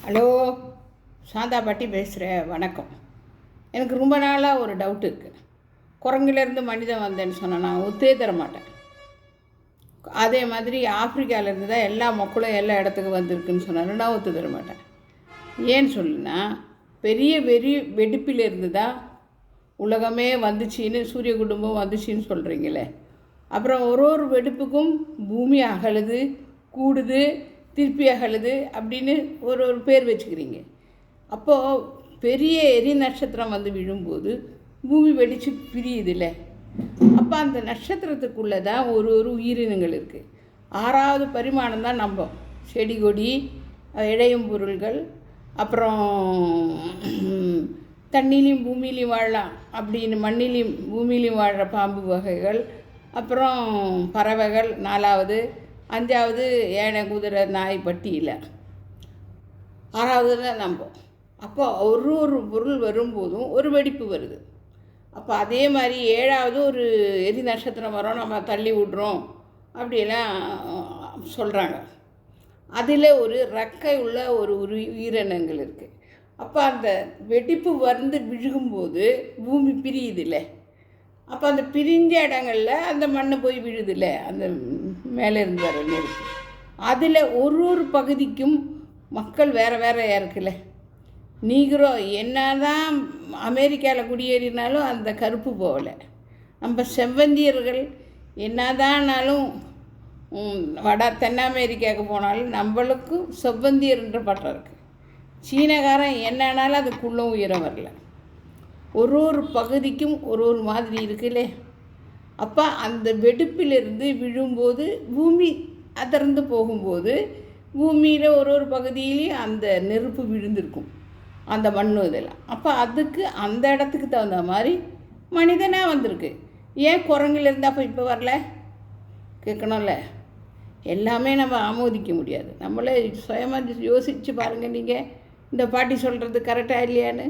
Hello, Shantha பாட்டி பேசுகிறேன். வணக்கம். எனக்கு ரொம்ப நாளாக ஒரு டவுட் இருக்குது. குரங்குலேருந்து மனிதன் வந்தேன்னு சொன்னால் நான் ஒத்தே தர மாட்டேன். அதே மாதிரி ஆப்பிரிக்காவிலேருந்து தான் எல்லா மக்களும் எல்லா இடத்துக்கும் வந்திருக்குன்னு சொன்னாலும் நான் ஒத்து தர மாட்டேன். ஏன்னு சொல்லுன்னா, பெரிய வெடிப்பிலிருந்து தான் உலகமே வந்துச்சின்னு, சூரிய குடும்பம் வந்துச்சின்னு சொல்கிறீங்களே. அப்புறம் ஒரு வெடிப்புக்கும் பூமி அகலுது, கூடுது, திருப்பி அகலுது அப்படின்னு ஒரு பேர் வச்சுக்கிறீங்க. அப்போது பெரிய எரி நட்சத்திரம் வந்து விழும்போது பூமி வெடித்து பிரியுதில்ல. அப்போ அந்த நட்சத்திரத்துக்குள்ளே தான் ஒரு உயிரினங்கள் இருக்குது. 6வது பரிமாணம் தான் நம்ம செடி கொடி, இழையும் பொருள்கள், அப்புறம் தண்ணிலையும் பூமியிலையும் வாழலாம் அப்படின்னு மண்ணிலையும் பூமியிலையும் வாழ்கிற பாம்பு வகைகள், அப்புறம் பறவைகள் 4வது, 5வது யானை குதிரை நாய் பட்டியில், 6வது தான் நம்ம. அப்போ ஒரு பொருள் வரும்போதும் ஒரு வெடிப்பு வருது. அப்போ அதே மாதிரி 7வது ஒரு எரி நட்சத்திரம் வரும், நம்ம தள்ளி விட்றோம் அப்படியெல்லாம் சொல்கிறாங்க. அதில் ஒரு ரெக்கை உள்ள ஒரு உயிரினங்கள் இருக்குது. அப்போ அந்த வெடிப்பு வந்து விழுகும்போது பூமி பிரியுதில்லை. அப்போ அந்த பிரிஞ்ச இடங்களில் அந்த மண் போய் விழுதில்லை, அந்த மேலே இருந்து வர நெருப்பு. அதில் ஒரு பகுதிக்கும் மக்கள் வேறு வேறையாக இருக்குல்ல. நீக்ரோ என்ன தான் அமெரிக்காவில் குடியேறினாலும் அந்த கருப்பு போகலை. நம்ம செவ்வந்தியர்கள் என்னதானாலும் தென் அமெரிக்காவுக்கு போனாலும் நம்மளுக்கும் செவ்வந்தியர்ன்ற பட்டம் இருக்குது. சீனக்காரன் என்னன்னாலும் அதுக்குள்ளே உயரம் வரல. ஒரு பகுதிக்கும் ஒரு மாதிரி இருக்குல்லே. அப்போ அந்த வெடிப்பிலிருந்து விழும்போது பூமி அதிர்ந்து போகும்போது பூமியில் ஒரு பகுதியிலையும் அந்த நெருப்பு விழுந்திருக்கும், அந்த மண் இதெல்லாம். அப்போ அதுக்கு அந்த இடத்துக்கு தகுந்த மாதிரி மனிதனாக வந்திருக்கு. ஏன் குரங்குல இருந்தால் அப்போ இப்போ வரல கேட்கணும்ல. எல்லாமே நம்ம ஆமோதிக்க முடியாது. நம்மளே சுயமாக யோசித்து பாருங்கள். நீங்கள் இந்த பாட்டி சொல்கிறது கரெக்டாக இல்லையான்னு.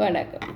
வணக்கம்.